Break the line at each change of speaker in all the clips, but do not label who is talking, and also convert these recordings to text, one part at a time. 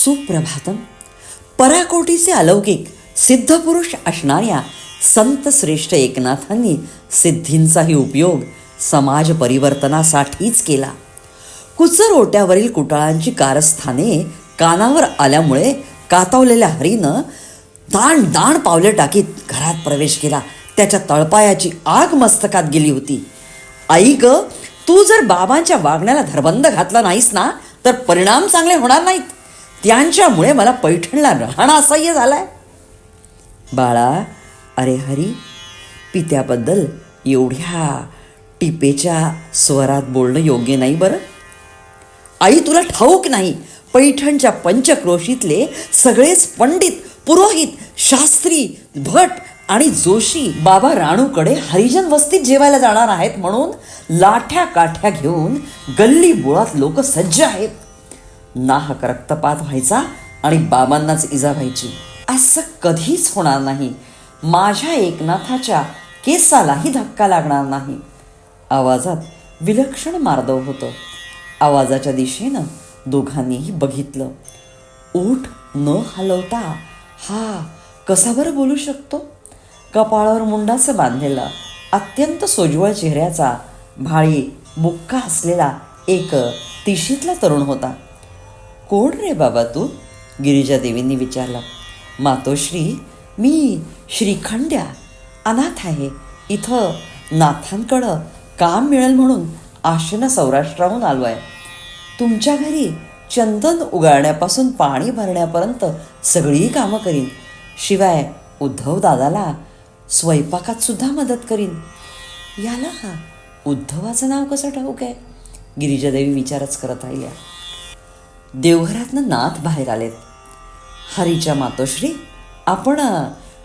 सुप्रभातम. पराकोटीचे अलौकिक सिद्धपुरुष असणाऱ्या संत श्रेष्ठ एकनाथांनी सिद्धींचाही उपयोग समाज परिवर्तनासाठीच केला. कुचर ओट्यावरील कुटाळांची कारस्थाने कानावर आल्यामुळे कातावलेल्या हरीनं दाण दाण पावले टाकीत घरात प्रवेश केला. त्याच्या तळपायाची आग मस्तकात गेली होती. आई ग, तू जर बाबांच्या वागण्याला धरबंद घातला नाहीस ना तर परिणाम चांगले होणार नाहीत. त्यांच्यामुळे मला पैठणला राहणं असह्य झालाय. बाळा, अरे हरी, पित्याबद्दल एवढ्या टिपेच्या स्वरात बोलणं योग्य नाही बरं. आई, तुला ठाऊक नाही, पैठणच्या पंचक्रोशीतले सगळेच पंडित, पुरोहित, शास्त्री, भट आणि जोशी बाबा राणूकडे हरिजन वस्तीत जेवायला जाणार आहेत म्हणून लाठ्या काठ्या घेऊन गल्ली बोळात लोक सज्ज आहेत. नाहक रक्तपात व्हायचा आणि बाबांनाच इजा व्हायची. असं कधीच होणार नाही. माझ्या एकनाथाच्या केसालाही धक्का लागणार नाही. आवाजात विलक्षण मार्दव होतं. आवाजाच्या दिशेनं दोघांनीही बघितलं. ओठ न हलवता हा कसा बरं बोलू शकतो? कपाळावर मुंडाचं बांधलेला अत्यंत सोज्वळ चेहऱ्याचा भाळी बुक्का असलेला एक तिशीतला तरुण होता. कोण रे बाबा तू? गिरिजा देवींनी विचारलं. मातोश्री, मी श्रीखंड्या, अनाथ आहे. इथं नाथांकडं काम मिळेल म्हणून आशेनं सौराष्ट्राहून आलो आहे. तुमच्या घरी चंदन उगाळण्यापासून पाणी भरण्यापर्यंत सगळी कामं करीन. शिवाय उद्धव दादाला स्वयंपाकात सुद्धा मदत करीन. याला हा उद्धवाचं नाव कसं ठाऊक आहे? गिरिजादेवी विचारच करत राहिल्या. देवघरातनं नाथ बाहेर आलेत. हरीच्या मातोश्री, आपण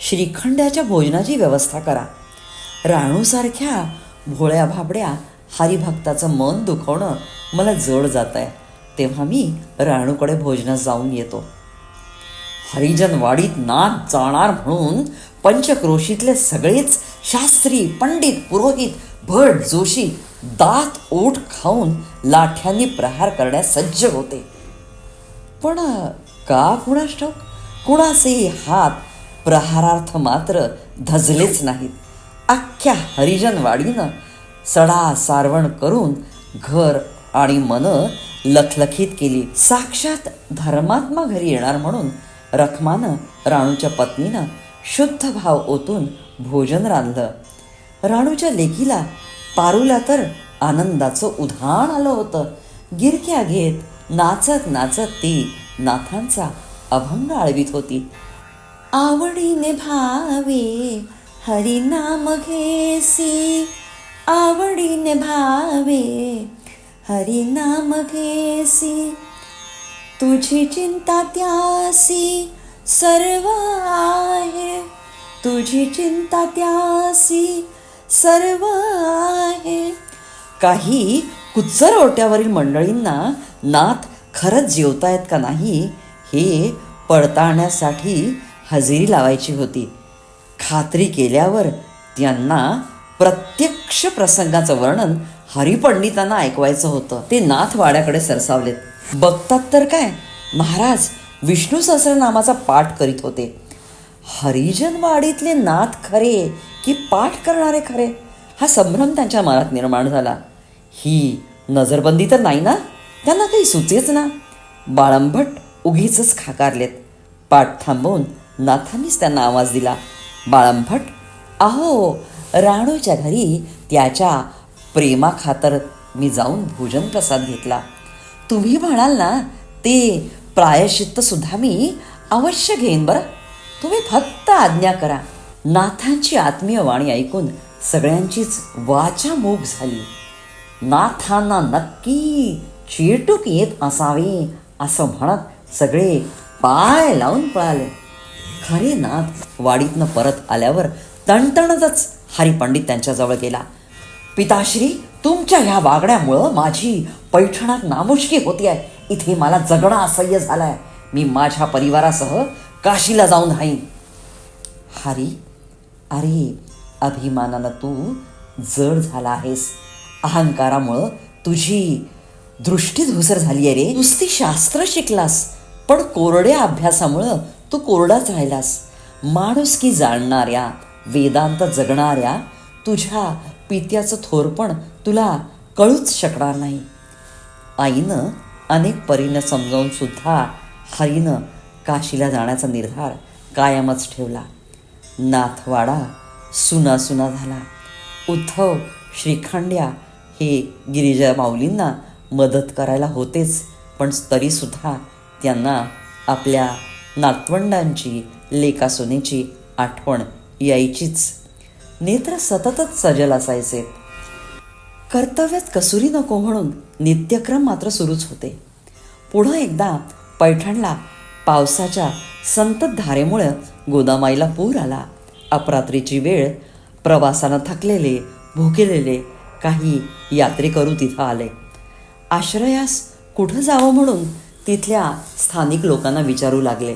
श्रीखंड्याच्या भोजनाची व्यवस्था करा. राणूसारख्या भोळ्या भाबड्या हरिभक्ताचं मन दुखवणं मला जड जात आहे. तेव्हा मी राणूकडे भोजनास जाऊन येतो. हरिजनवाडीत नाथ जाणार म्हणून पंचक्रोशीतले सगळेच शास्त्री, पंडित, पुरोहित, भट, जोशी दात ओठ खाऊन लाठ्यांनी प्रहार करण्यास सज्ज होते. पण का कुणास ठाऊक कुणाचेही हात प्रहारार्थ मात्र धजलेच नाहीत. अख्ख्या हरिजनवाडीनं सडा सारवण करून घर आणि मन लखलखीत केली. साक्षात धर्मात्मा घरी येणार म्हणून रखमानं, राणूच्या पत्नीनं शुद्ध भाव ओतून भोजन रांधलं. राणूच्या लेकीला पारूला तर आनंदाचं उधाण आलं होतं. गिरक्या घेत नाचत नाचत ती नाथांचा अभंग आळवीत होती. आवडीने भावे हरिनाम घेसी, आवडीने भावे हरिनाम घेसी, तुझी चिंता त्यासी सर्व आहे, तुझी चिंता त्यासी सर्व आहे. काही कुचर ओट्यावरील मंडळींना नाथ खरंच जेवतायत का नाही हे पडताळण्यासाठी हजेरी लावायची होती. खात्री केल्यावर त्यांना प्रत्यक्ष प्रसंगाचं वर्णन हरिपंडितांना ऐकवायचं होतं. ते नाथ वाड्याकडे सरसावलेत. बघतात तर काय, महाराज विष्णू सहस्रनामाचा पाठ करीत होते. हरिजनवाडीतले नाथ खरे की पाठ करणारे खरे हा संभ्रम त्यांच्या मनात निर्माण झाला. ही नजरबंदी तर नाही ना? त्यांना काही सुचेच ना. बाळंभट उगीच खाकारलेत. पाठ थांबवून नाथांनीच त्यांना आवाज दिला. बाळंभट, अहो, राणूच्या घरी त्याच्या प्रेमाखातर मी जाऊन भोजन प्रसाद घेतला. तुम्ही म्हणाल ना ते प्रायश्चित्त सुद्धा मी अवश्य घेईन बरं. तुम्ही फक्त आज्ञा करा. नाथांची आत्मीय वाणी ऐकून सगळ्यांचीच वाचा मूक झाली. नाथांना नक्की चेटूक येत असावे असं म्हणत सगळे पाय लावून पळाले. खरे नाथ वाडीतनं परत आल्यावर तणतणतच हरिपंडित त्यांच्याजवळ गेला. पिताश्री, तुमच्या ह्या वागण्यामुळं माझी पैठणात नामुष्की होती आहे. इथे मला जगणं असह्य झालंय. मी माझ्या परिवारासह काशीला जाऊन राहीन. हरी, अरे, अभिमानानं तू जड झाला आहेस. अहंकारामुळं तुझी दृष्टी धूसर झाली आहे रे. नुसती शास्त्र शिकलास पण कोरड्या अभ्यासामुळं तू कोरडाच राहिलास. माणुसकी जाणणाऱ्या, वेदांत जगणाऱ्या तुझ्या पित्याचं थोरपण तुला कळूच शकणार नाही. आईनं अनेक परीनं समजावून सुद्धा हरीनं काशीला जाण्याचा निर्धार कायमच ठेवला. नाथवाडा सुना सुना झाला. उद्धव श्रीखंड्या हे गिरिजा माऊलींना मदत करायला होतेच, पण तरीसुद्धा त्यांना आपल्या नातवंडांची, लेकासोनेची आठवण यायचीच. नेत्र सततच सजल असायचे. कर्तव्यात कसुरी नको म्हणून नित्यक्रम मात्र सुरूच होते. पुढं एकदा पैठणला पावसाच्या संततधारेमुळं गोदामाईला पूर आला. अपरात्रीची वेळ. प्रवासानं थकलेले, भुकेलेले काही यात्रेकरू तिथं आले. आश्रयास कुठं जावं म्हणून तिथल्या स्थानिक लोकांना विचारू लागले.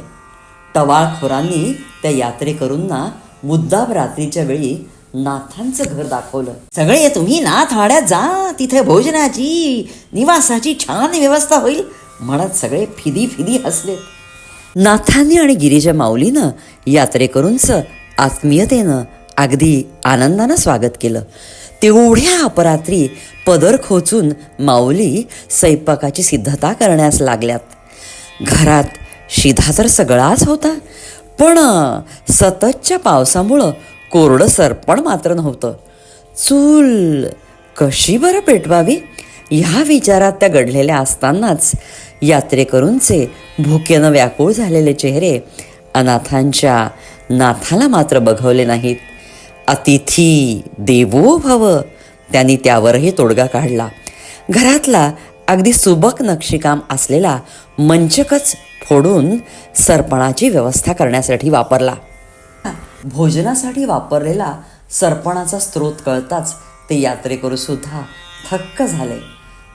टवाळखोरांनी त्या यात्रेकरूंना मुद्दाम रात्रीच्या वेळी नाथांचं घर दाखवलं. सगळे तुम्ही नाथवाड्यात जा, तिथे भोजनाची, निवासाची छान व्यवस्था होईल म्हणत सगळे फिदी फिदी हसलेत. नाथांनी आणि गिरिजा माऊलीनं यात्रेकरूंचं आत्मीयतेनं, अगदी आनंदानं स्वागत केलं. तेवढ्या अपरात्री पदर खोचून माऊली स्वयंपाकाची सिद्धता करण्यास लागल्यात. घरात शिधा तर सगळाच होता, पण सततच्या पावसामुळं कोरडं सरपण मात्र नव्हतं. चूल कशी बरं पेटवावी ह्या विचारात त्या गडलेल्या असतानाच यात्रेकरूंचे भुकेनं व्याकुळ झालेले चेहरे अनाथांच्या नाथाला मात्र बघवले नाहीत. अतिथी देवो भव, त्यांनी त्यावरही तोडगा काढला. घरातला अगदी सुबक नक्षीकाम असलेला मंचकच फोडून सरपणाची व्यवस्था करण्यासाठी वापरला. भोजनासाठी वापरलेला सरपणाचा स्रोत कळताच ते यात्रेकरू सुद्धा थक्क झाले.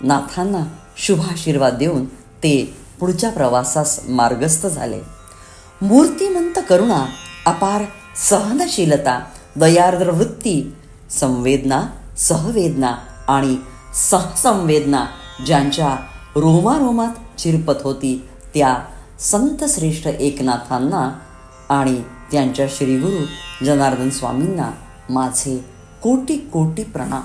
नाथांना शुभाशीर्वाद देऊन ते पुढच्या प्रवासास मार्गस्थ झाले. मूर्तिमंत करुणा, अपार सहनशीलता, दयार्द्र वृत्ती, संवेदना, सहवेदना आणि सहसंवेदना ज्यांच्या रोमारोमात चिरपत होती त्या संतश्रेष्ठ एकनाथांना आणि त्यांच्या श्रीगुरु जनार्दन स्वामींना माझे कोटी कोटी प्रणाम.